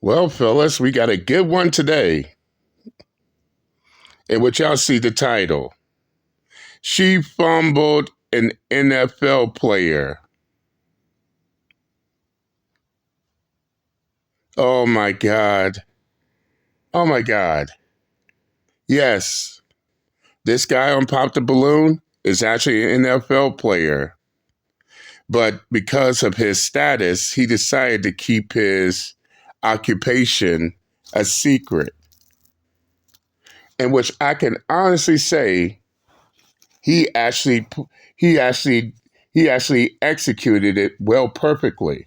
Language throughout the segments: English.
Well, fellas, we got a good one today, in which y'all see the title. She fumbled an NFL player. Oh my God. Oh my God. Yes, this guy on Pop the Balloon is actually an NFL player. But because of his status, he decided to keep his occupation a secret. In which I can honestly say he actually he actually he actually executed it well perfectly.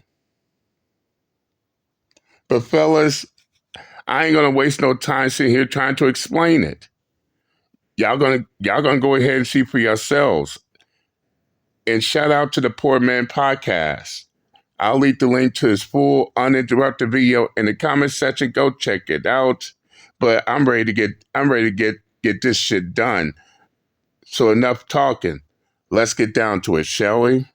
But fellas, I ain't gonna waste no time sitting here trying to explain it. Y'all gonna go ahead and see for yourselves. And shout out to the Poor Man Podcast. I'll leave the link to his full uninterrupted video in the comment section. Go check it out. But I'm ready to get this shit done. So enough talking. Let's get down to it, shall we?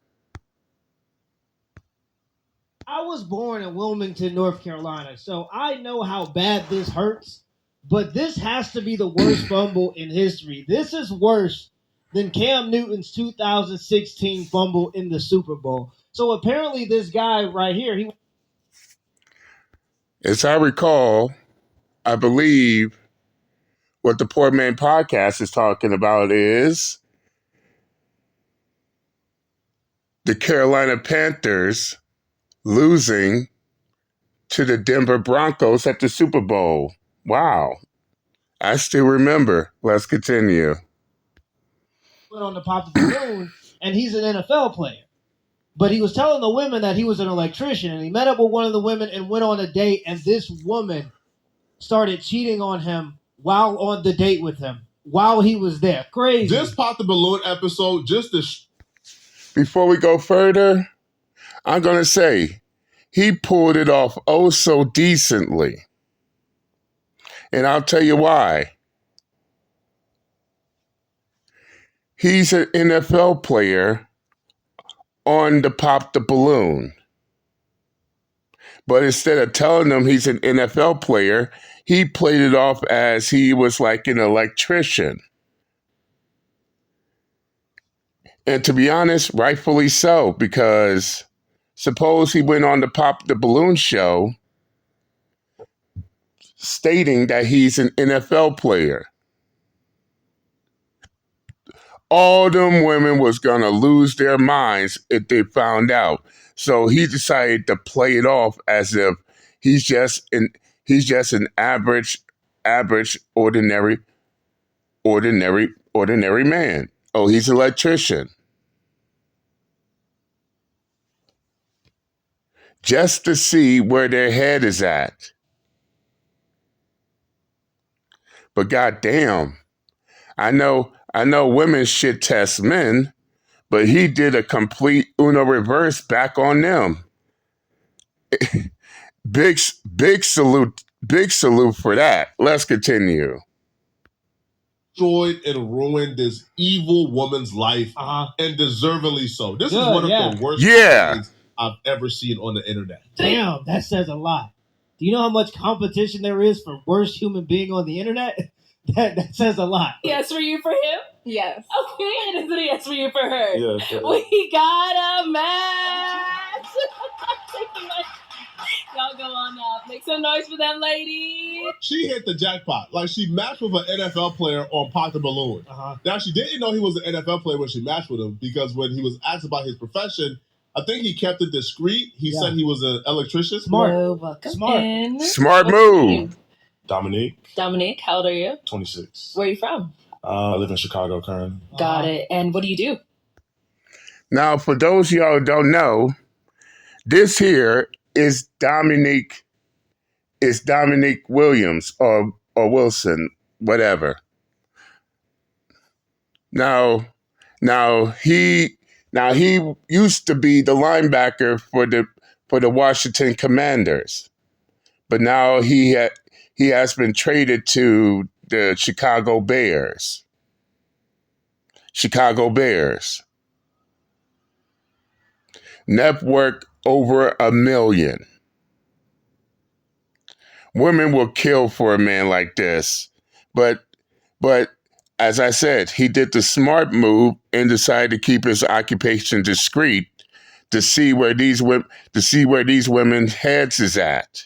I was born in Wilmington, North Carolina, so I know how bad this hurts. But this has to be the worst fumble in history. This is worse than Cam Newton's 2016 fumble in the Super Bowl. So apparently, this guy right here, As I recall, I believe what the Poor Man Podcast is talking about is the Carolina Panthers losing to the Denver Broncos at the Super Bowl. Wow. I still remember. Let's continue. went on to Pop the Balloon, and he's an NFL player. But he was telling the women that he was an electrician, and he met up with one of the women and went on a date, and this woman started cheating on him while on the date with him, while he was there. Crazy. This Pop the Balloon episode, Before we go further, I'm going to say he pulled it off oh so decently. And I'll tell you why. He's an NFL player on the Pop the Balloon. But instead of telling them he's an NFL player, he played it off as he was like an electrician. And to be honest, rightfully so, because suppose he went on the Pop the Balloon show stating that he's an NFL player. All them women was going to lose their minds if they found out. So he decided to play it off as if he's just an average, ordinary man. Oh, he's an electrician. Just to see where their head is at. But goddamn, I know women shit test men, but he did a complete Uno reverse back on them. Big salute for that. Let's continue. destroyed and ruined this evil woman's life, and deservingly so. This is one of the worst things I've ever seen on the internet. Damn, that says a lot. Do you know how much competition there is for worst human being on the internet? That says a lot. Yes for you for him? Yes. Okay, and is it a yes for you for her? Yes. We got a match! Y'all go on up. Make some noise for them, ladies. She hit the jackpot. Like, she matched with an NFL player on Pop the Balloon. Now, she didn't know he was an NFL player when she matched with him, because when he was asked about his profession, I think he kept it discreet. He said he was an electrician. Smart. Smart move. Dominique, how old are you? 26. Where are you from? I live in Chicago currently. Got it. And what do you do? Now, for those of y'all who don't know, this here is Dominique Williams or Wilson, whatever. Now he used to be the linebacker for the Washington Commanders, but now he has been traded to the Chicago Bears. Net worth over $1 million. Women will kill for a man like this. But as I said, he did the smart move and decided to keep his occupation discreet to see where these women's heads is at.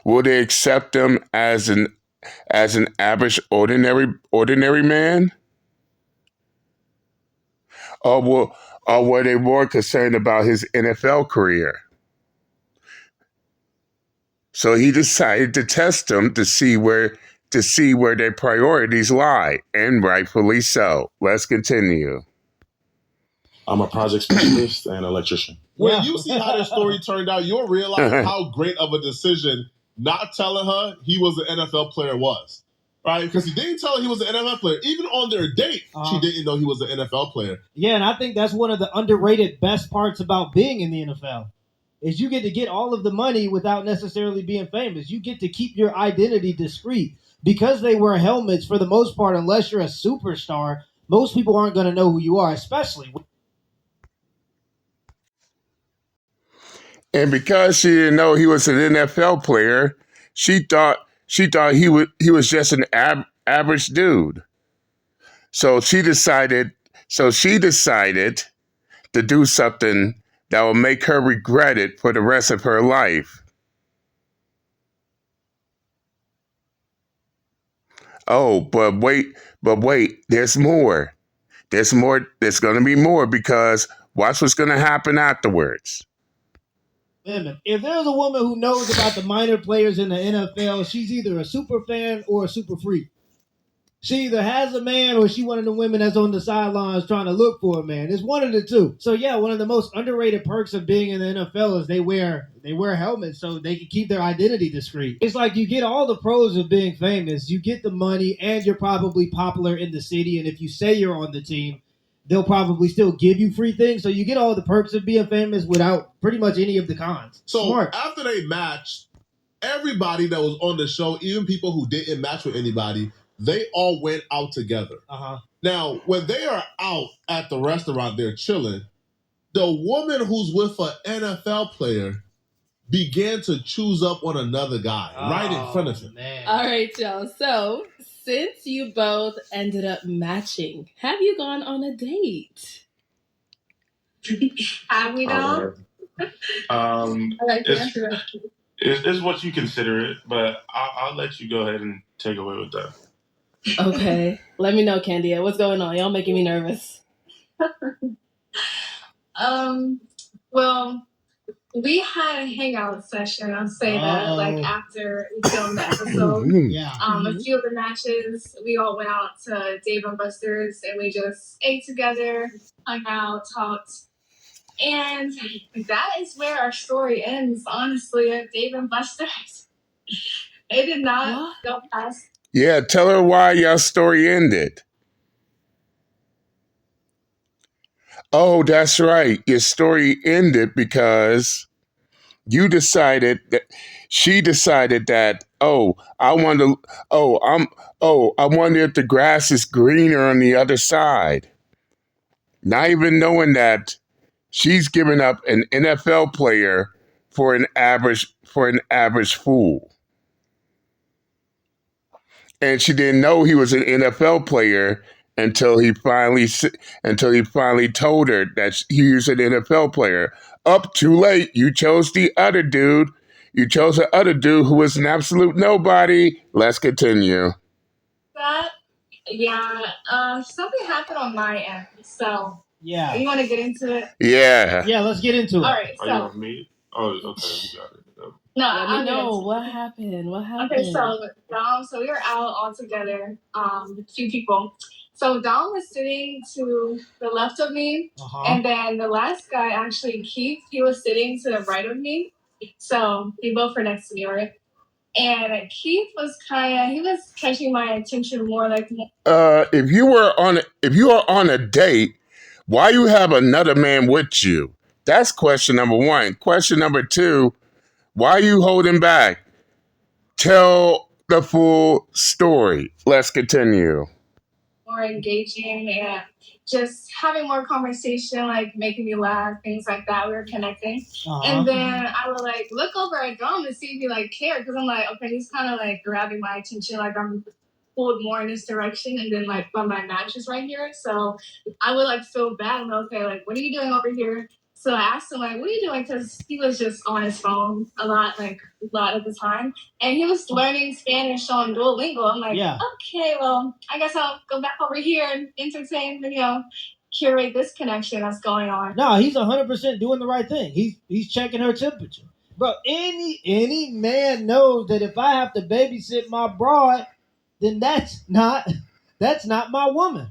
Will they accept him as an average ordinary man? Or were they more concerned about his NFL career? So he decided to test them to see where their priorities lie, and rightfully so. Let's continue. I'm a project specialist and electrician. When you see how the story turned out, you'll realize how great of a decision not telling her he was an NFL player was. Right? Because he didn't tell her he was an NFL player. Even on their date, she didn't know he was an NFL player. Yeah, and I think that's one of the underrated best parts about being in the NFL. Is you get all of the money without necessarily being famous. You get to keep your identity discreet. Because they wear helmets, for the most part, unless you're a superstar, most people aren't going to know who you are, especially. And because she didn't know he was an NFL player, she thought he was just an average dude. So she decided to do something that will make her regret it for the rest of her life. Oh, but wait, there's more. There's going to be more, because watch what's going to happen afterwards. If there's a woman who knows about the minor players in the NFL, she's either a super fan or a super freak. She either has a man or she one of the women that's on the sidelines trying to look for a man. It's one of the two. So yeah, one of the most underrated perks of being in the NFL is they wear helmets so they can keep their identity discreet. It's like you get all the pros of being famous. You get the money and you're probably popular in the city. And if you say you're on the team, they'll probably still give you free things. So you get all the perks of being famous without pretty much any of the cons. So Smart. After they matched, everybody that was on the show, even people who didn't match with anybody, they all went out together. Now, when they are out at the restaurant, they're chilling. The woman who's with an NFL player began to choose up on another guy right in front of him. Man. All right, y'all. So, since you both ended up matching, have you gone on a date? Have we though? It's what you consider it, but I'll let you go ahead and take away with that. Okay. Let me know, Candia. What's going on? Y'all making me nervous. Well, we had a hangout session. I'll say that, like after we filmed the episode. A few of the matches, we all went out to Dave and Buster's and we just ate together, hung out, talked. And that is where our story ends, honestly, at Dave and Buster's. It did not go past. Yeah, tell her why your story ended. Oh, that's right. Your story ended because she decided that I wonder if the grass is greener on the other side. Not even knowing that she's given up an NFL player for an average fool. And she didn't know he was an NFL player until he finally told her that he was an NFL player. Up too late. You chose the other dude. You chose the other dude who was an absolute nobody. Let's continue. Something happened on my end. So yeah, you want to get into it? Yeah. Yeah, let's get into it. All right. Are you on me? Oh, okay. You got it. No, I know what happened. Okay, so we were out all together, a few people. So Dom was sitting to the left of me, and then the last guy, actually Keith, he was sitting to the right of me. So they both were next to me, right? And Keith was he was catching my attention more like. If you are on a date, why you have another man with you? That's question number one. Question number two. Why are you holding back? Tell the full story. Let's continue. more engaging and just having more conversation, like making me laugh, things like that. We were connecting. And then I would like look over at Dom to see if he like cared, because I'm like, okay, he's kind of like grabbing my attention, like I'm pulled more in this direction, and then like by my match is right here. So I would like feel bad. I'm like, okay, like what are you doing over here? So I asked him, like, what are you doing? Because he was just on his phone a lot of the time. And he was learning Spanish on Duolingo. I'm like, okay, well, I guess I'll go back over here and entertain, curate this connection that's going on. No, he's 100% doing the right thing. He's checking her temperature. Bro, any man knows that if I have to babysit my broad, then that's not my woman.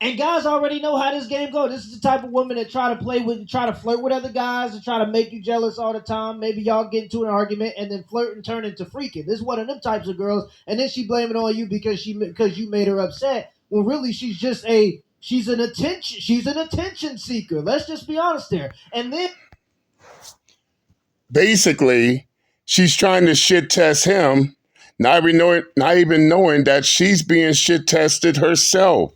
And guys already know how this game goes. This is the type of woman that try to flirt with other guys and try to make you jealous all the time. Maybe y'all get into an argument and then flirt and turn into freaking. This is one of them types of girls, and then she blame it on you because you made her upset. Well, really, she's an attention seeker. Let's just be honest there. And then basically, she's trying to shit test him, not even knowing that she's being shit tested herself.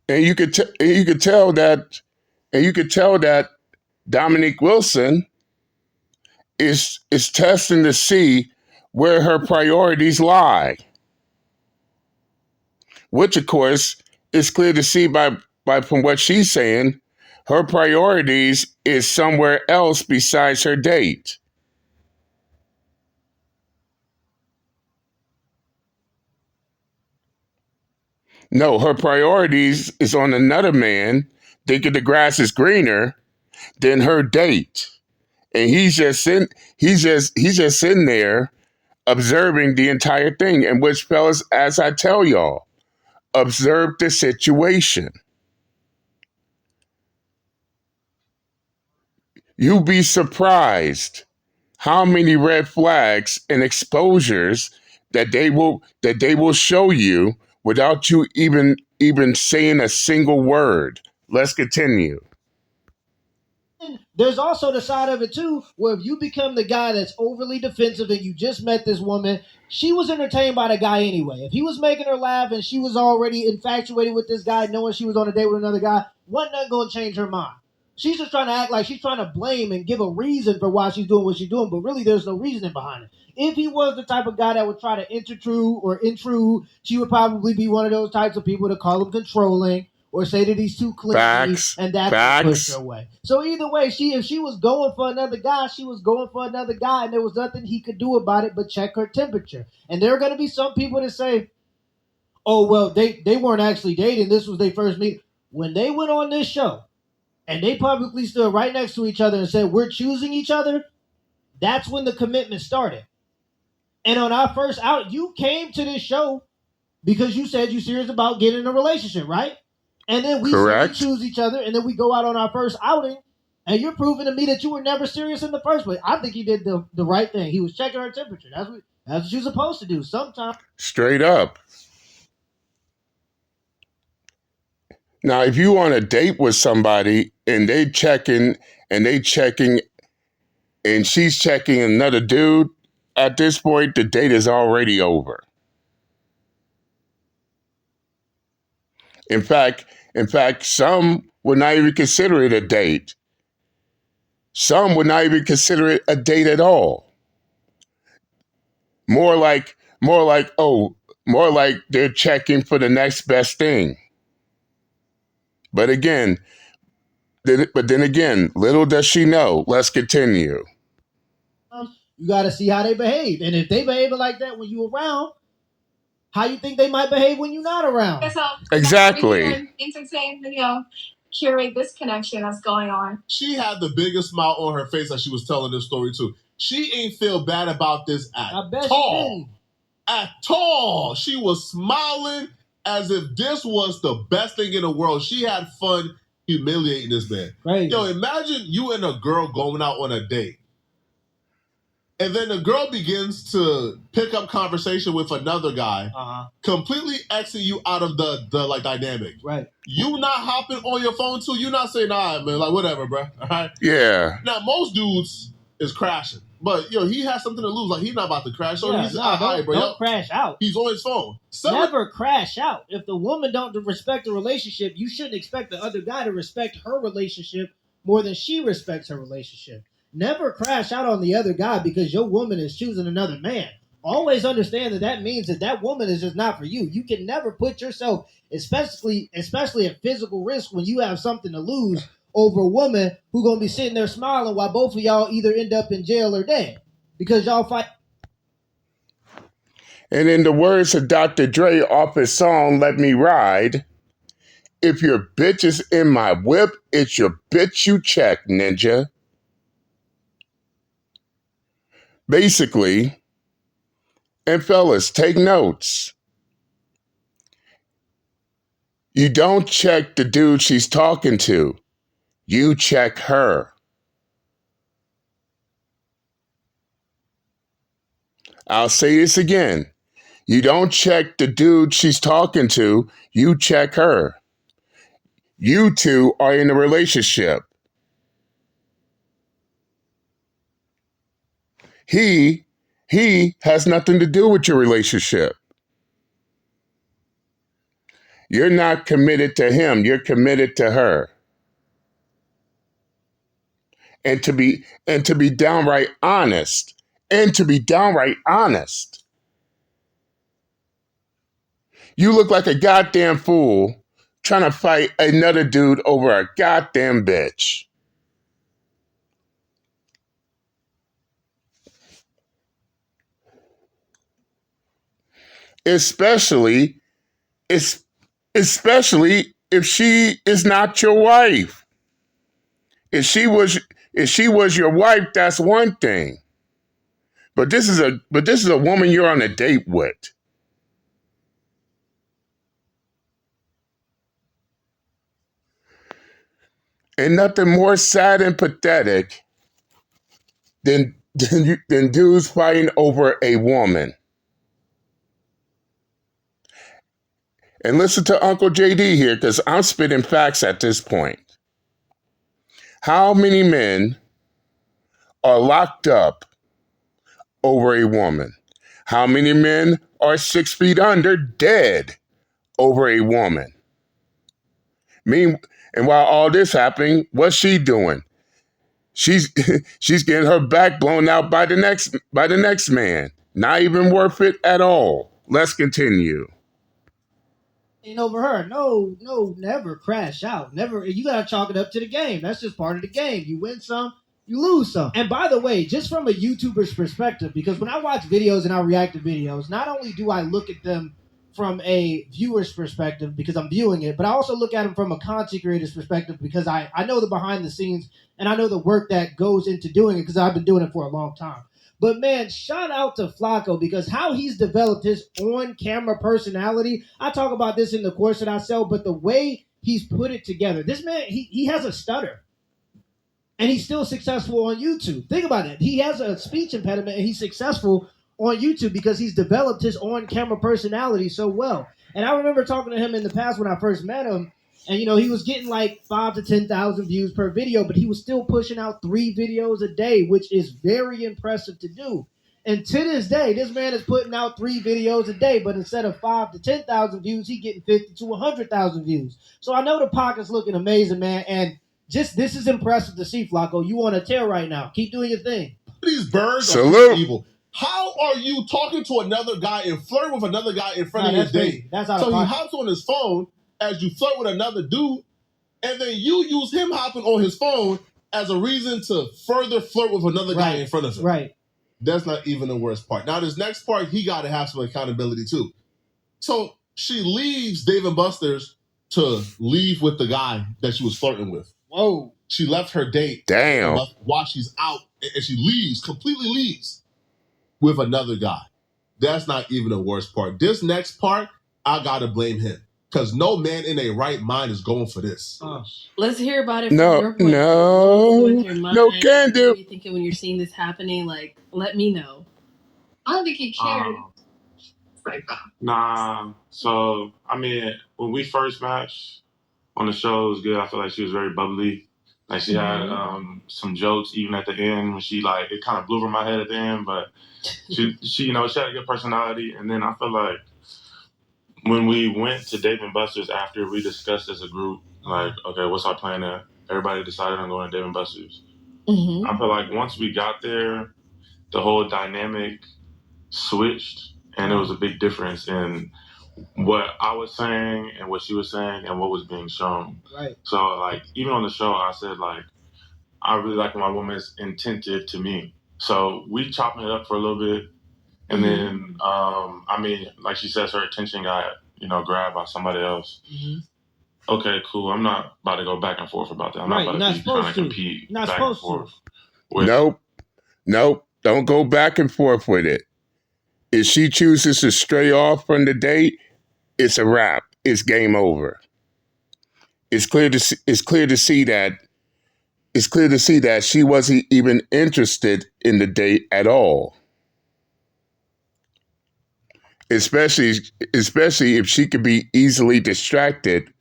And you could tell that Dominique Wilson is testing to see where her priorities lie, which of course is clear to see by from what she's saying. Her priorities is somewhere else besides her date. No, her priorities is on another man, thinking the grass is greener than her date. And he's just sitting there observing the entire thing. And which, fellas, as I tell y'all, observe the situation. You'll be surprised how many red flags and exposures that they will show you without you even saying a single word. Let's continue. There's also the side of it too, where if you become the guy that's overly defensive and you just met this woman, she was entertained by the guy anyway. If he was making her laugh and she was already infatuated with this guy, knowing she was on a date with another guy, wasn't nothing going to change her mind. She's just trying to act like she's trying to blame and give a reason for why she's doing what she's doing, but really there's no reasoning behind it. If he was the type of guy that would try to intrude, she would probably be one of those types of people to call him controlling or say that he's too clingy, and that's what pushed her away. So either way, if she was going for another guy, she was going for another guy, and there was nothing he could do about it but check her temperature. And there are going to be some people that say, oh, well, they weren't actually dating. This was their first meet. When they went on this show, and they publicly stood right next to each other and said, we're choosing each other, that's when the commitment started. And on our first out, you came to this show because you said you're serious about getting in a relationship, right? And then we choose each other, and then we go out on our first outing, and you're proving to me that you were never serious in the first place. I think he did the right thing. He was checking her temperature. That's what you're supposed to do sometimes. Straight up. Now, if you on a date with somebody and they checking and she's checking another dude, at this point, the date is already over. In fact, some would not even consider it a date. Some would not even consider it a date at all. More like they're checking for the next best thing. But then again, little does she know. Let's continue. You got to see how they behave. And if they behave like that when you're around, how you think they might behave when you're not around? Exactly. Entertain, curate this connection that's going on. She had the biggest smile on her face as she was telling this story too. She ain't feel bad about this at all. At all. She was smiling as if this was the best thing in the world. She had fun humiliating this man. Right. Yo, imagine you and a girl going out on a date. And then the girl begins to pick up conversation with another guy, completely Xing you out of the dynamic. Right. You not hopping on your phone too. You not saying, nah, man, like whatever, bro. All right. Yeah. Now most dudes is crashing. But he has something to lose. Like he's not about to crash. So he's don't crash out. He's on his phone. Never crash out. If the woman don't respect the relationship, you shouldn't expect the other guy to respect her relationship more than she respects her relationship. Never crash out on the other guy because your woman is choosing another man. Always understand that means that woman is just not for you. You can never put yourself, especially at physical risk when you have something to lose over a woman who gonna be sitting there smiling while both of y'all either end up in jail or dead because y'all fight. And in the words of Dr. Dre off his song "Let Me Ride," if your bitch is in my whip, it's your bitch you check, ninja. Basically, and fellas, take notes. You don't check the dude she's talking to. You check her. I'll say this again. You don't check the dude she's talking to. You check her. You two are in a relationship. He has nothing to do with your relationship. You're not committed to him. You're committed to her. And to be downright honest. You look like a goddamn fool trying to fight another dude over a goddamn bitch. Especially if she is not your wife. If she was your wife, that's one thing. But this is a woman you're on a date with. And nothing more sad and pathetic than dudes fighting over a woman. And listen to Uncle JD here, because I'm spitting facts at this point. How many men are locked up over a woman? How many men are 6 feet under dead over a woman? And while all this happening, what's she doing? She's getting her back blown out by the next man. Not even worth it at all. Let's continue. Over her. No, never crash out. Never. You gotta chalk it up to the game. That's just part of the game. You win some, you lose some. And by the way, just from a YouTuber's perspective, because when I watch videos and I react to videos, not only do I look at them from a viewer's perspective because I'm viewing it, but I also look at them from a content creator's perspective because I know the behind the scenes and I know the work that goes into doing it because I've been doing it for a long time. But man, shout out to Flacco because how he's developed his on-camera personality. I talk about this in the course that I sell, but the way he's put it together. This man, he has a stutter. And he's still successful on YouTube. Think about it. He has a speech impediment and he's successful on YouTube because he's developed his on-camera personality so well. And I remember talking to him in the past when I first met him. And, he was getting like 5,000 to 10,000 views per video, but he was still pushing out 3 videos a day, which is very impressive to do. And to this day, this man is putting out 3 videos a day, but instead of 5,000 to 10,000 views, he's getting 50 to 100,000 views. So I know the pocket's looking amazing, man. And just this is impressive to see, Flacco. You on a tear right now. Keep doing your thing. These birds are evil. How are you talking to another guy and flirting with another guy in front of his date? So he hops on his phone as you flirt with another dude, and then you use him hopping on his phone as a reason to further flirt with another guy in front of him. Right. That's not even the worst part. Now, this next part, he got to have some accountability, too. So she leaves Dave & Buster's to leave with the guy that she was flirting with. Whoa. She left her date. Damn. While she's out, and she completely leaves with another guy. That's not even the worst part. This next part, I got to blame him. Because no man in a right mind is going for this. Let's hear about it. No, can do. What are you thinking when you're seeing this happening? Like, let me know. I don't think he cared. Nah. So, I mean, when we first matched on the show, it was good. I feel like she was very bubbly. Like she had some jokes even at the end when she it kind of blew over my head at the end, but she she had a good personality. And then I feel like when we went to Dave and Buster's after we discussed as a group, like, okay, what's our plan? Everybody decided on going to Dave and Buster's. I feel like once we got there, the whole dynamic switched, and it was a big difference in what I was saying and what she was saying and what was being shown. Right. So even on the show, I said I really like when my woman's attentive to me. So we chopping it up for a little bit, and then like she says, her attention got grabbed by somebody else. Okay, cool. I'm not about to go back and forth about that. I'm not about to be trying to compete back and forth. Nope. Don't go back and forth with it. If she chooses to stray off from the date, it's a wrap. It's game over. It's clear to see that she wasn't even interested in the date at all. Especially if she could be easily distracted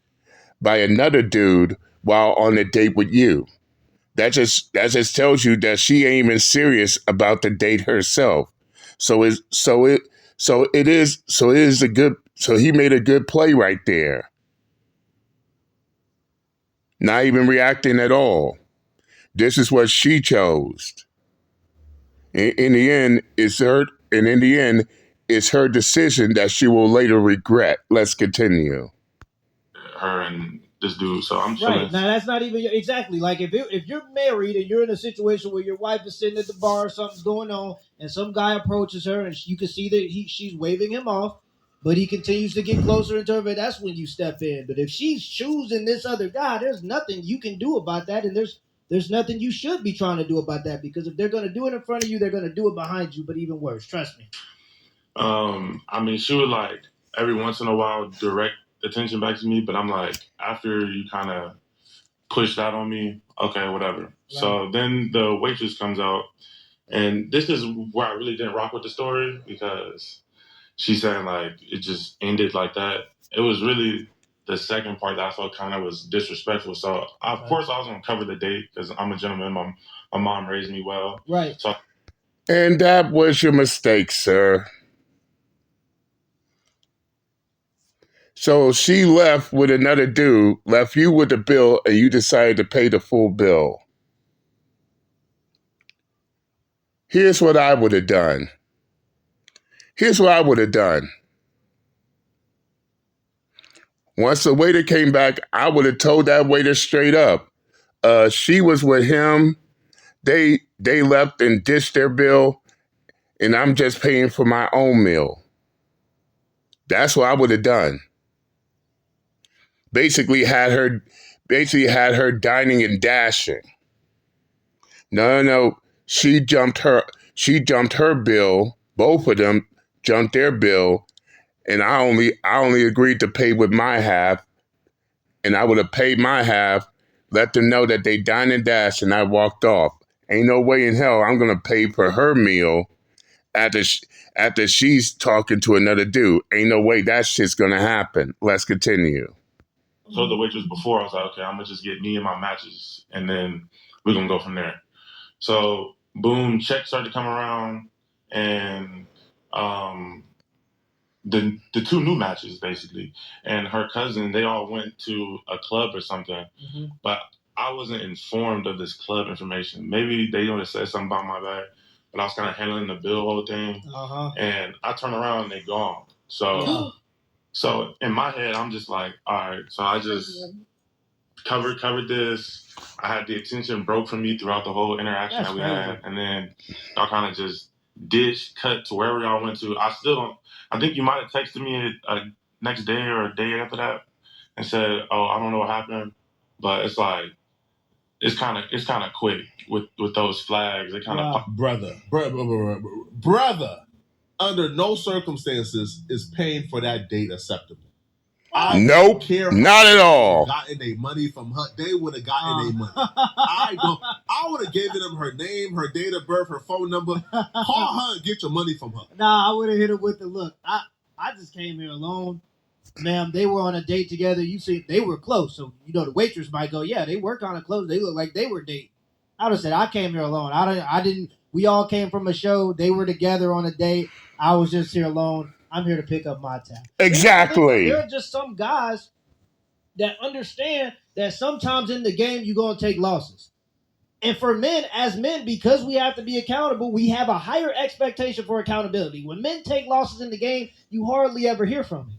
by another dude while on a date with you. That just tells you that she ain't even serious about the date herself. So he made a good play right there. Not even reacting at all. This is what she chose. In the end, it's her decision that she will later regret. Let's continue. Her and this dude, so I'm right now. That's not even exactly like if you're married and you're in a situation where your wife is sitting at the bar, something's going on, and some guy approaches her, and you can see that she's waving him off, but he continues to get closer into her. That's when you step in. But if she's choosing this other guy, there's nothing you can do about that, and there's nothing you should be trying to do about that, because if they're going to do it in front of you, they're going to do it behind you. But even worse, trust me. She would every once in a while direct attention back to me, but I'm after you kind of push that on me, okay, whatever. Right. So then the waitress comes out, and this is where I really didn't rock with the story, because she's saying it just ended like that. It was really the second part that I felt kind of was disrespectful. So of course I was gonna cover the date because I'm a gentleman. My mom raised me well. Right. And that was your mistake, sir. So she left with another dude, left you with the bill, and you decided to pay the full bill. Here's what I would have done. Once the waiter came back, I would have told that waiter straight up. She was with him. They left and dished their bill, and I'm just paying for my own meal. That's what I would have done. Basically had her dining and dashing. No. She jumped her bill. Both of them jumped their bill, and I only agreed to pay with my half, and I would have paid my half, let them know that they dined and dashed, and I walked off. Ain't no way in hell I'm gonna pay for her meal after she's talking to another dude. Ain't no way that shit's gonna happen. Let's continue. So the waitress before, I was like, okay, I'm gonna just get me and my matches, and then we're gonna go from there. So boom, checks started to come around, and the two new matches basically, and her cousin, they all went to a club or something, but I wasn't informed of this club information. Maybe they would have said something about my bag, but I was kind of handling the bill whole thing, and I turn around and they gone. So in my head, I'm just like, all right. So I just covered this. I had the attention broke from me throughout the whole interaction that we had, and then y'all kind of just cut to wherever y'all went to. I still don't. I think you might have texted me next day or a day after that and said, "Oh, I don't know what happened," but it's it's kind of quick with those flags. It kind of brother. Under no circumstances is paying for that date acceptable. Nope, not at all. Gotten their money from her. They would have gotten their money. I would have given them her name, her date of birth, her phone number. Call her and get your money from her. Nah, I would have hit her with the look. I just came here alone. ma'am, they were on a date together. You see, they were close. So, the waitress might go, yeah, they were kind of close. They look like they were dating. I would have said, I came here alone. I didn't, we all came from a show. They were together on a date. I was just here alone. I'm here to pick up my tab. Exactly. There are just some guys that understand that sometimes in the game, you're going to take losses. And for men, as men, because we have to be accountable, we have a higher expectation for accountability. When men take losses in the game, you hardly ever hear from them.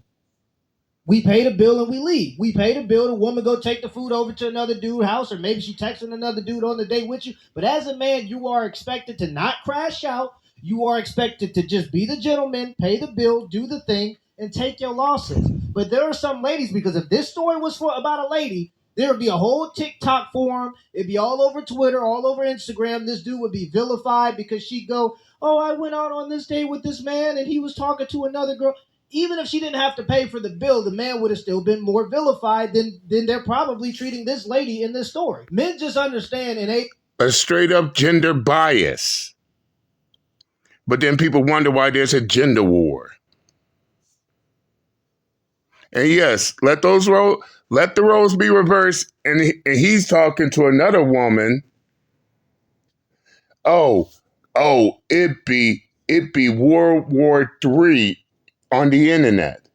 We pay the bill and we leave. We pay the bill, the woman go take the food over to another dude's house, or maybe she texting another dude on the date with you. But as a man, you are expected to not crash out. You are expected to just be the gentleman, pay the bill, do the thing, and take your losses. But there are some ladies, because if this story was about a lady, there would be a whole TikTok forum. It'd be all over Twitter, all over Instagram. This dude would be vilified because she'd go, oh, I went out on this date with this man and he was talking to another girl. Even if she didn't have to pay for the bill, the man would have still been more vilified than they're probably treating this lady in this story. Men just understand a straight up gender bias. But then people wonder why there's a gender war. And yes, let the roles be reversed. And he's talking to another woman. It be World War III on the internet.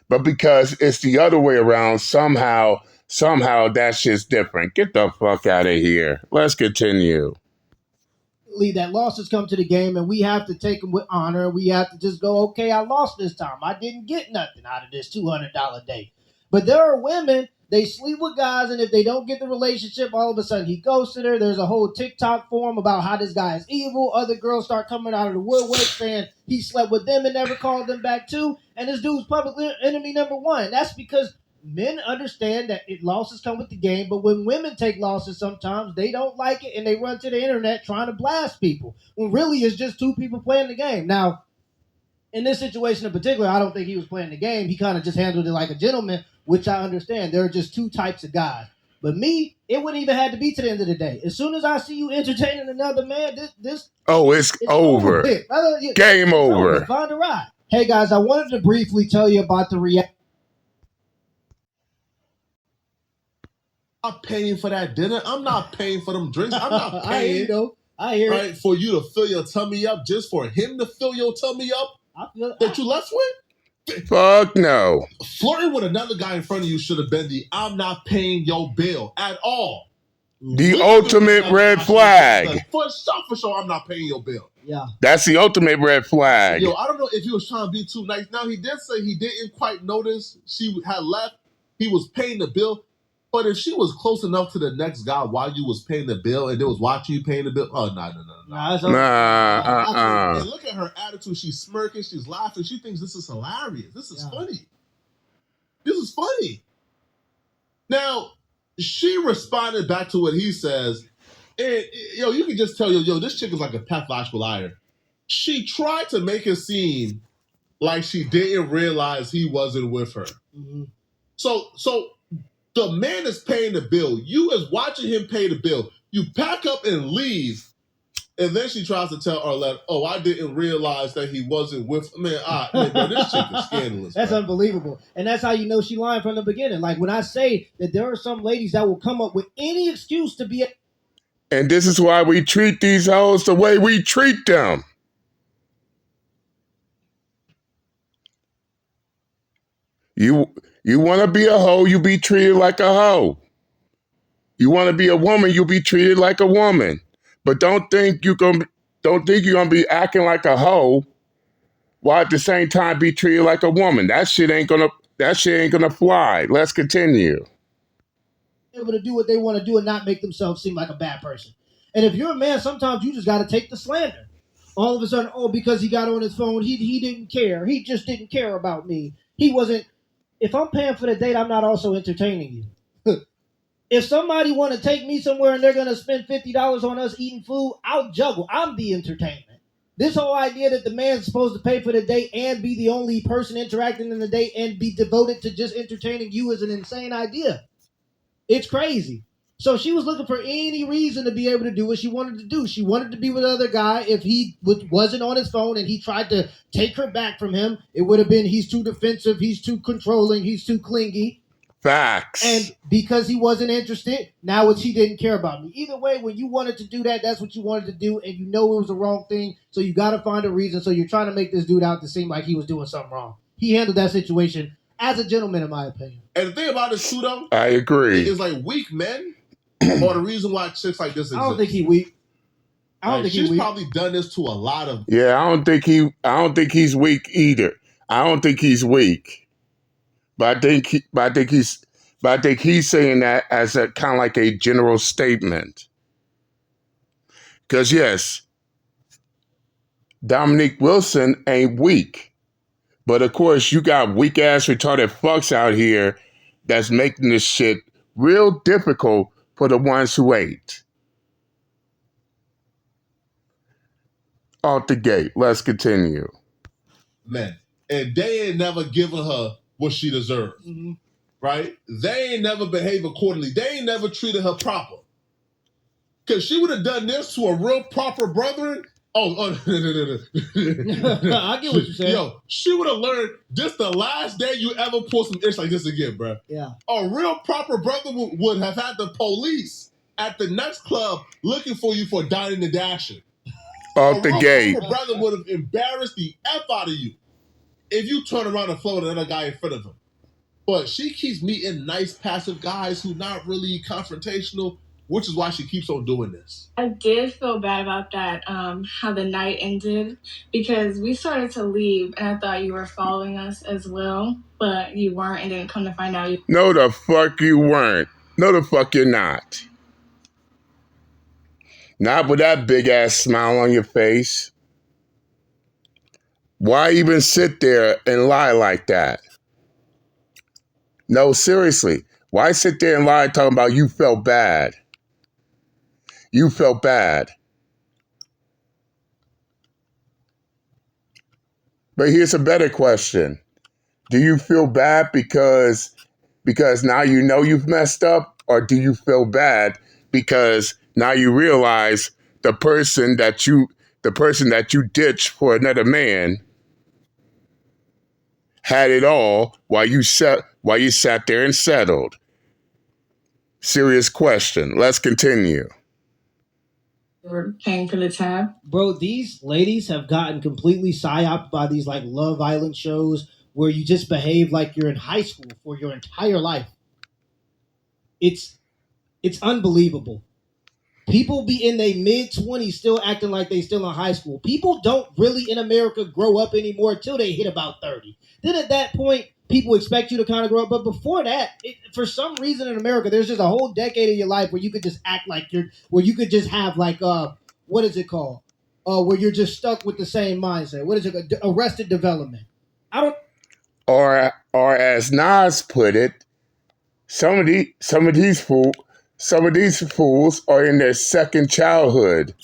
But because it's the other way around, somehow that shit's different. Get the fuck out of here. Let's continue. That losses come to the game, and we have to take them with honor. We have to just go, okay, I lost this time. I didn't get nothing out of this $200 date. But there are women, they sleep with guys, and if they don't get the relationship, all of a sudden he ghosted her. There's a whole TikTok forum about how this guy is evil. Other girls start coming out of the woodwork saying he slept with them and never called them back too. And this dude's public enemy number one. That's because men understand that losses come with the game, but when women take losses, sometimes they don't like it and they run to the internet trying to blast people. When really it's just two people playing the game. Now, in this situation in particular, I don't think he was playing the game. He kind of just handled it like a gentleman, which I understand. There are just two types of guys. But me, it wouldn't even have to be to the end of the day. As soon as I see you entertaining another man, it's over. Game over. Find a ride. Hey guys, I wanted to briefly tell you about the reaction. I'm not paying for that dinner. I'm not paying for them drinks. I'm not paying. I hear it. For you to fill your tummy up, just for him to fill your tummy up that you left with? Fuck no. Flirting with another guy in front of you should have been the I'm not paying your bill at all. The ultimate red flag. For sure, I'm not paying your bill. Yeah. That's the ultimate red flag. Yo, I don't know if he was trying to be too nice. Now, he did say he didn't quite notice she had left. He was paying the bill. But if she was close enough to the next guy while you was paying the bill and they was watching you paying the bill, no. And look at her attitude. She's smirking. She's laughing. She thinks this is hilarious. This is funny. This is funny. Now, she responded back to what he says. And, you can just tell, this chick is like a pathological liar. She tried to make it seem like she didn't realize he wasn't with her. Mm-hmm. So the man is paying the bill. You is watching him pay the bill. You pack up and leave. And then she tries to tell Arlette, I didn't realize that he wasn't with... Man, bro, this chick is scandalous. That's unbelievable. And that's how you know she lying from the beginning. Like when I say that there are some ladies that will come up with any excuse to be... And this is why we treat these hoes the way we treat them. You want to be a hoe, you be treated like a hoe. You want to be a woman, you be treated like a woman. But don't think you're gonna be acting like a hoe while at the same time be treated like a woman. That shit ain't gonna fly. Let's continue. Able to do what they want to do and not make themselves seem like a bad person. And if you're a man, sometimes you just got to take the slander. All of a sudden, because he got on his phone, he didn't care. He just didn't care about me. He wasn't. If I'm paying for the date, I'm not also entertaining you. If somebody want to take me somewhere and they're going to spend $50 on us eating food, I'll juggle. I'm the entertainment. This whole idea that the man's supposed to pay for the date and be the only person interacting in the date and be devoted to just entertaining you is an insane idea. It's crazy. So she was looking for any reason to be able to do what she wanted to do. She wanted to be with another guy. If he wasn't on his phone and he tried to take her back from him, it would have been he's too defensive, he's too controlling, he's too clingy. Facts. And because he wasn't interested, now he didn't care about me. Either way, when you wanted to do that, that's what you wanted to do, and you know it was the wrong thing, so you got to find a reason. So you're trying to make this dude out to seem like he was doing something wrong. He handled that situation as a gentleman, in my opinion. And the thing about this too, though, I agree. Is like weak men are the reason why chicks like this exist. I don't think he weak. I don't think she's weak. probably done this to a lot of. Yeah, I don't think he's weak either. I don't think he's weak, but I think he's saying that as a kind of like a general statement. Because yes, Dominique Wilson ain't weak, but of course you got weak ass retarded fucks out here that's making this shit real difficult for the ones who ain't. Out the gate. Let's continue. Man, and they ain't never given her what she deserves. Mm-hmm. Right? They ain't never behaved accordingly. They ain't never treated her proper. Because she would have done this to a real proper brother. No. I get what you're saying. Yo, she would have learned this the last day you ever pull some ish like this again, bro. Yeah. A real proper brother would have had the police at the next club looking for you for dining and dashing. Out the gate. A real proper brother would have embarrassed the F out of you if you turn around and float another guy in front of him. But she keeps meeting nice, passive guys who not really confrontational, which is why she keeps on doing this. I did feel bad about that, how the night ended, because we started to leave, and I thought you were following us as well, but you weren't, and didn't come to find out. No, the fuck you weren't. No, the fuck you're not. Not with that big ass smile on your face. Why even sit there and lie like that? No, seriously. Why sit there and lie talking about you felt bad? You felt bad. But here's a better question. Do you feel bad because now you know you've messed up? Or do you feel bad because now you realize the person that you ditched for another man had it all while you sat there and settled? Serious question. Let's continue. We're paying for the tab. Bro, these ladies have gotten completely psyoped by these like Love Island shows where you just behave like you're in high school for your entire life. It's unbelievable. People be in their mid-20s still acting like they still in high school. People don't really in America grow up anymore until they hit about 30. Then at that point, people expect you to kind of grow up. But before that, for some reason in America, there's just a whole decade of your life where you could just act like where you could just have like, what is it called? Where you're just stuck with the same mindset. What is it? Arrested development. Or as Nas put it, some of these fools are in their second childhood,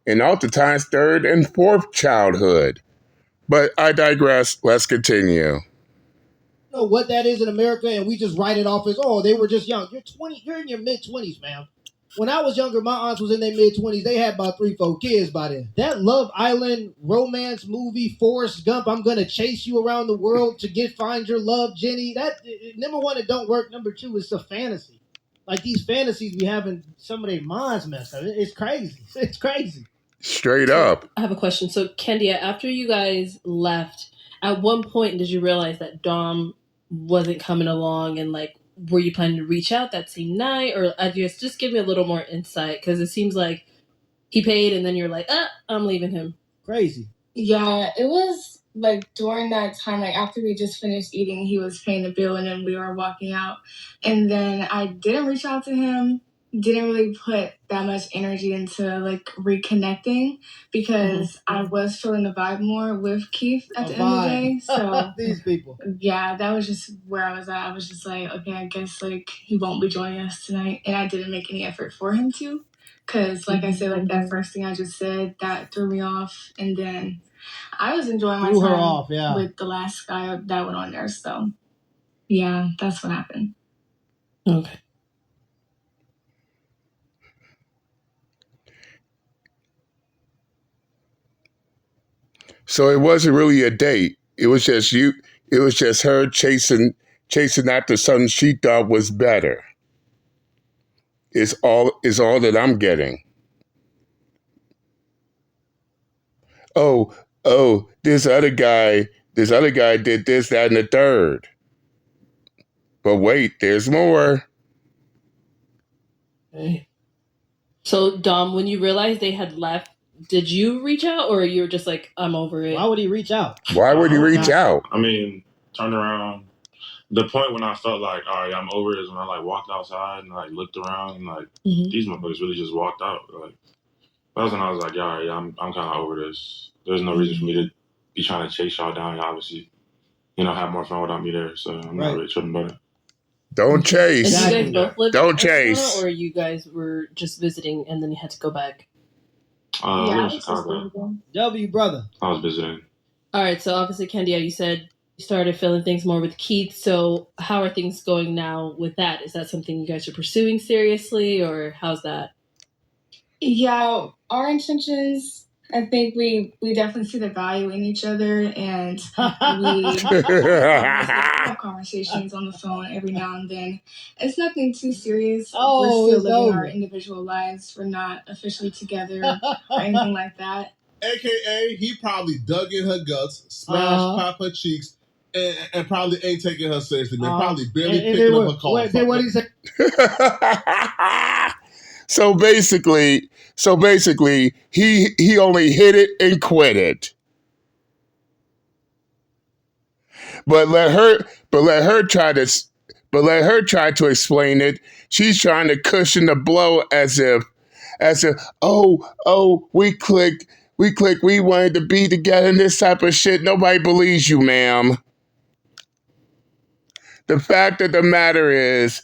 and oftentimes third and fourth childhood. But I digress. Let's continue. Know what that is in America, and we just write it off as, oh, they were just young. You're 20. You're in your mid-20s, man. When I was younger, my aunts was in their mid-20s. They had about 3-4 kids by then. That Love Island romance movie, Forrest Gump, I'm going to chase you around the world to find your love, Jenny. That, number one, it don't work. Number two, it's a fantasy. Like, these fantasies be having some of their minds messed up. It's crazy. It's crazy. Straight up. I have a question. So, Kendia, after you guys left, at one point did you realize that Dom wasn't coming along, and like, were you planning to reach out that same night, or I guess just give me a little more insight, because it seems like he paid and then you're like, I'm leaving him. Crazy. Yeah, it was like during that time, like after we just finished eating, he was paying the bill and then we were walking out, and then I didn't reach out to him. Didn't really put that much energy into like reconnecting because I was feeling the vibe more with Keith at the end of the day. So these people. Yeah, that was just where I was at. I was just like, okay, I guess like he won't be joining us tonight, and I didn't make any effort for him to, because like I said, like that first thing I just said that threw me off, and then I was enjoying my time with the last guy that went on there. So yeah, that's what happened. Okay. So it wasn't really a date. It was just you. It was just her chasing after something she thought was better. Is all that I'm getting. Oh, this other guy did this, that, and the third. But wait, there's more. Okay. So, Dom, when you realized they had left, did you reach out, or you were just like, I'm over it? Why would he reach out? Why would he reach out? I mean, turned around. The point when I felt like, all right, I'm over it is when I like walked outside and like looked around and like these motherfuckers really just walked out. Like that was when I was like, all right, I'm kind of over this. There's no reason for me to be trying to chase y'all down. Y'all obviously, have more fun without me there. So I'm not really tripping about it. Don't chase. And you guys both lived Don't in chase. Arizona, or you guys were just visiting and then you had to go back? I was in Chicago. W, brother. I was visiting. All right, so obviously, Candia, you said you started feeling things more with Keith. So how are things going now with that? Is that something you guys are pursuing seriously, or how's that? Yeah, our intentions, I think we definitely see the value in each other, and we have conversations on the phone every now and then. It's nothing too serious. We're still living our individual lives. We're not officially together or anything like that. AKA, he probably dug in her guts, smashed pop her cheeks, and probably ain't taking her seriously, man. Probably barely picking up her call. Then what he said? So basically, he only hit it and quit it. But let her try to explain it. She's trying to cushion the blow as if we clicked, we wanted to be together and this type of shit. Nobody believes you, ma'am. The fact of the matter is,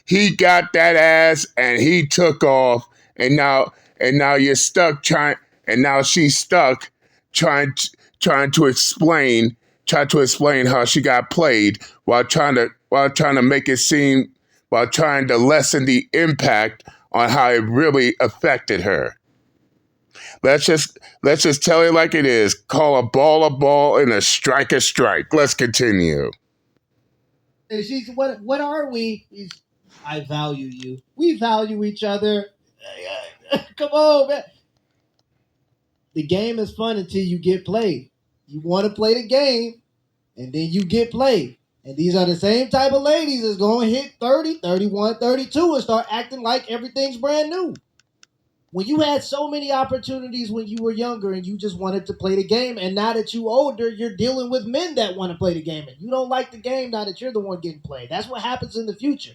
he got that ass and he took off, and now you're stuck trying, and now she's stuck trying to explain how she got played while trying to make it seem, while trying to lessen the impact on how it really affected her. Let's just tell it like it is. Call a ball and a strike a strike. Let's continue. She's what are we? I value you. We value each other. Come on, man. The game is fun until you get played. You want to play the game, and then you get played. And these are the same type of ladies that's going to hit 30, 31, 32 and start acting like everything's brand new. When you had so many opportunities when you were younger and you just wanted to play the game, and now that you're older, you're dealing with men that want to play the game, and you don't like the game now that you're the one getting played. That's what happens in the future.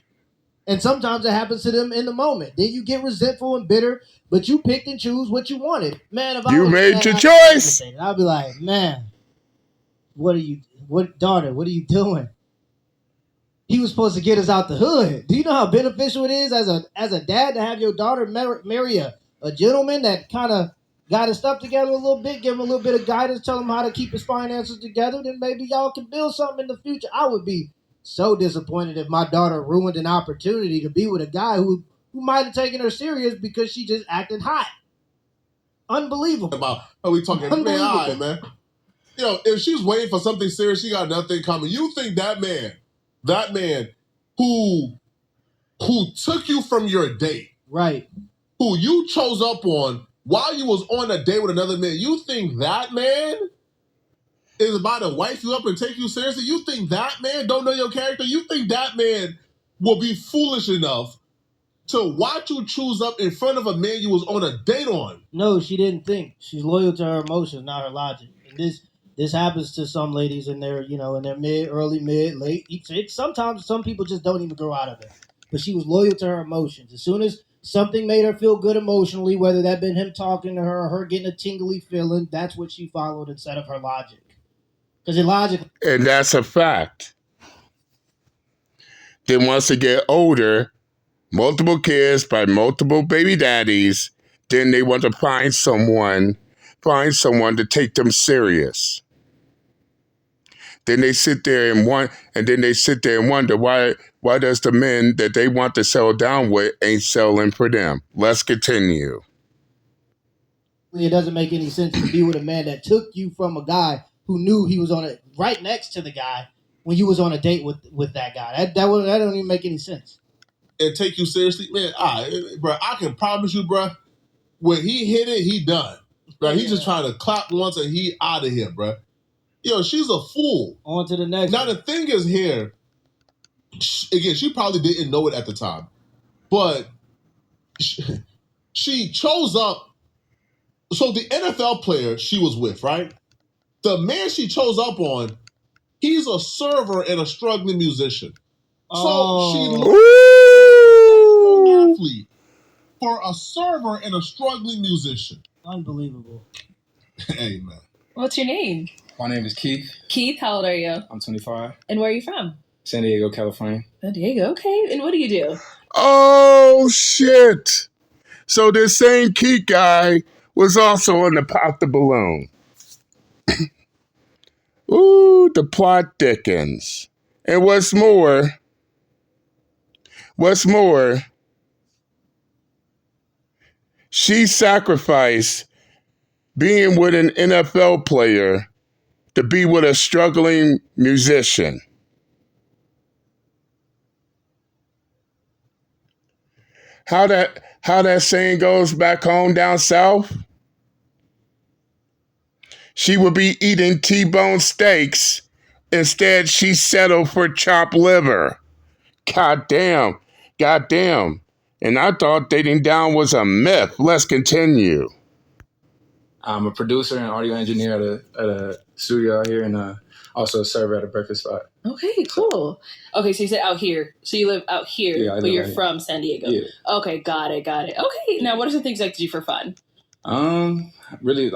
And sometimes it happens to them in the moment. Then you get resentful and bitter, but you picked and choose what you wanted. Man, if you made your choice. I'd be like, man, what are you doing? He was supposed to get us out the hood. Do you know how beneficial it is as a dad to have your daughter marry a gentleman that kind of got his stuff together a little bit, give him a little bit of guidance, tell him how to keep his finances together, then maybe y'all can build something in the future. I would be so disappointed if my daughter ruined an opportunity to be with a guy who might have taken her serious because she just acted hot. Unbelievable. Are we talking? Man, all right, man. If she's waiting for something serious, she got nothing coming. You think that man who took you from your date, right? Who you chose up on while you was on a date with another man, you think that man is about to wife you up and take you seriously? You think that man don't know your character? You think that man will be foolish enough to watch you choose up in front of a man you was on a date on? No, she didn't think. She's loyal to her emotions, not her logic. And this happens to some ladies in their, in their early, mid, late. Sometimes some people just don't even grow out of it. But she was loyal to her emotions. As soon as something made her feel good emotionally, whether that been him talking to her or her getting a tingly feeling, that's what she followed instead of her logic. Because illogical. And that's a fact. Then once they get older, multiple kids by multiple baby daddies, then they want to find someone to take them serious. Then they sit there and wonder why does the men that they want to settle down with ain't settling for them. Let's continue. It doesn't make any sense to be with a man that took you from a guy who knew he was on it right next to the guy when you was on a date with that guy. That don't even make any sense. And take you seriously, man. Bro, I can promise you, bro. When he hit it, he done. Bro, he's just trying to clap once and he out of here, bro. Yo, she's a fool. On to the next. Now the thing is here. Again, she probably didn't know it at the time, but she chose up. So the NFL player she was with, right? The man she chose up on, he's a server and a struggling musician. So she an athlete for a server and a struggling musician. Unbelievable. Hey, man. What's your name? My name is Keith. Keith, how old are you? I'm 25. And where are you from? San Diego, California. San Diego, okay. And what do you do? Oh, shit. So this same Keith guy was also on the Pop the Balloon. Ooh, the plot thickens. And what's more, she sacrificed being with an NFL player to be with a struggling musician. How that saying goes back home down south? She would be eating T-bone steaks. Instead, she settled for chopped liver. Goddamn. And I thought dating down was a myth. Let's continue. I'm a producer and audio engineer at a studio out here and also a server at a breakfast spot. Okay, cool. Okay, so you said out here. So you live out here, but you're from San Diego. Yeah. Okay, got it. Okay, now what are some things you like to do for fun? Really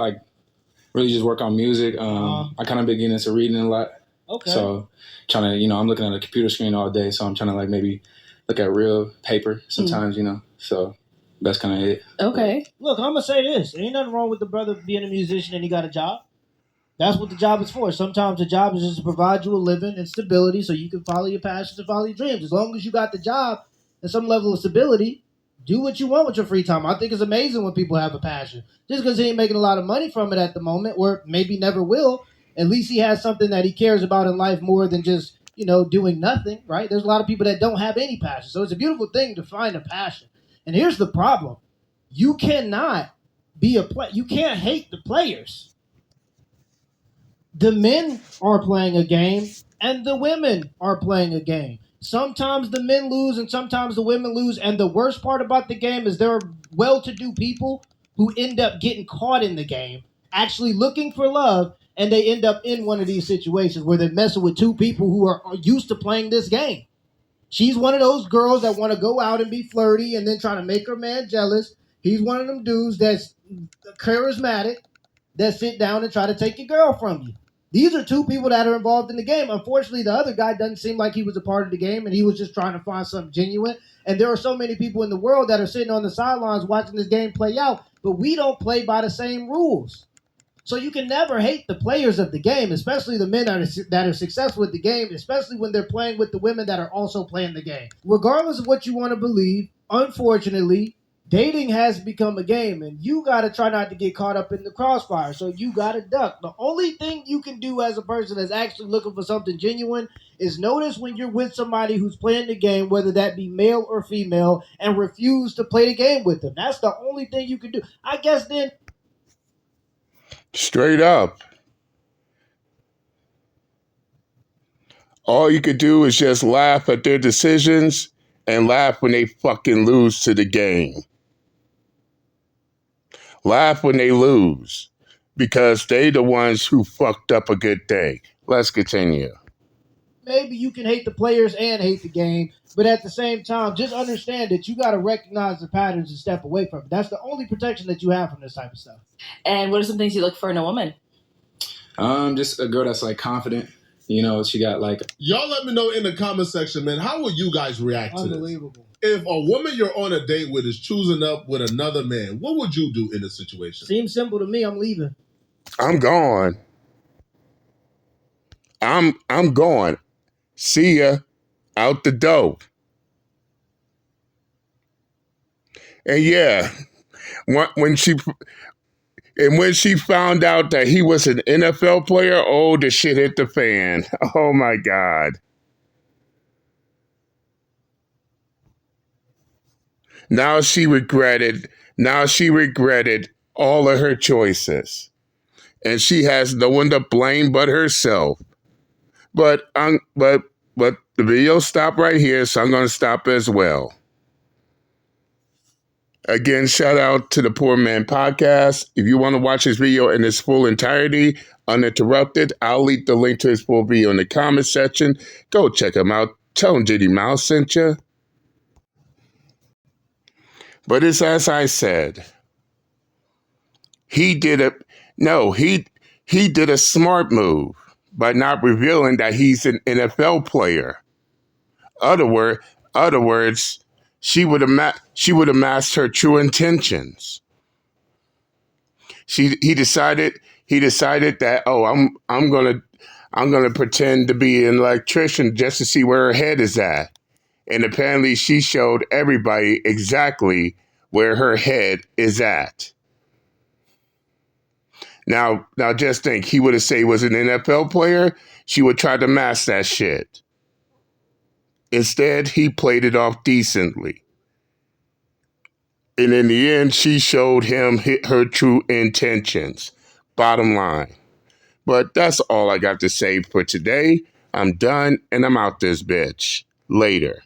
just work on music. I kind of been getting into reading a lot. Okay. So trying to, I'm looking at a computer screen all day, so I'm trying to like maybe look at real paper sometimes, So that's kind of it. Okay. Look, I'm gonna say this: ain't nothing wrong with the brother being a musician and he got a job. That's what the job is for. Sometimes the job is just to provide you a living and stability so you can follow your passions and follow your dreams. As long as you got the job and some level of stability, do what you want with your free time. I think it's amazing when people have a passion. Just because he ain't making a lot of money from it at the moment, or maybe never will, at least he has something that he cares about in life more than just, doing nothing, right? There's a lot of people that don't have any passion. So it's a beautiful thing to find a passion. And here's the problem. You cannot you can't hate the players. The men are playing a game and the women are playing a game. Sometimes the men lose and sometimes the women lose. And the worst part about the game is there are well-to-do people who end up getting caught in the game, actually looking for love, and they end up in one of these situations where they're messing with two people who are used to playing this game. She's one of those girls that want to go out and be flirty and then try to make her man jealous. He's one of them dudes that's charismatic that sit down and try to take your girl from you. These are two people that are involved in the game. Unfortunately, the other guy doesn't seem like he was a part of the game and he was just trying to find something genuine. And there are so many people in the world that are sitting on the sidelines watching this game play out, but we don't play by the same rules. So you can never hate the players of the game, especially the men that are successful with the game, especially when they're playing with the women that are also playing the game. Regardless of what you want to believe, unfortunately, dating has become a game, and you got to try not to get caught up in the crossfire, so you got to duck. The only thing you can do as a person that's actually looking for something genuine is notice when you're with somebody who's playing the game, whether that be male or female, and refuse to play the game with them. That's the only thing you can do. I guess then... Straight up. All you could do is just laugh at their decisions and laugh when they fucking lose to the game. Laugh when they lose because they the ones who fucked up a good day. Let's continue. Maybe you can hate the players and hate the game, but at the same time, just understand that you got to recognize the patterns and step away from it. That's the only protection that you have from this type of stuff. And what are some things you look for in a woman? Just a girl that's like confident. She got like... Y'all let me know in the comment section, man, how would you guys react to this? Unbelievable. If a woman you're on a date with is choosing up with another man, what would you do in this situation? Seems simple to me. I'm leaving. I'm gone. I'm going. See ya out the door. And yeah, when she, And when she found out that he was an NFL player, oh, the shit hit the fan. Oh my God. Now she regretted all of her choices. And she has no one to blame but herself. But the video stopped right here, so I'm gonna stop as well. Again, shout out to the Poor Man Podcast. If you want to watch this video in its full entirety, uninterrupted, I'll leave the link to his full video in the comment section. Go check him out. Tell him JD Mouse sent you. But it's as I said. He did a smart move by not revealing that he's an NFL player. Other words, she would have masked her true intentions. He decided that, oh, I'm gonna pretend to be an electrician just to see where her head is at. And apparently she showed everybody exactly where her head is at. Now just think, he would have said he was an NFL player, she would try to mask that shit. Instead, he played it off decently. And in the end, she showed him her true intentions. Bottom line. But that's all I got to say for today. I'm done and I'm out this bitch. Later.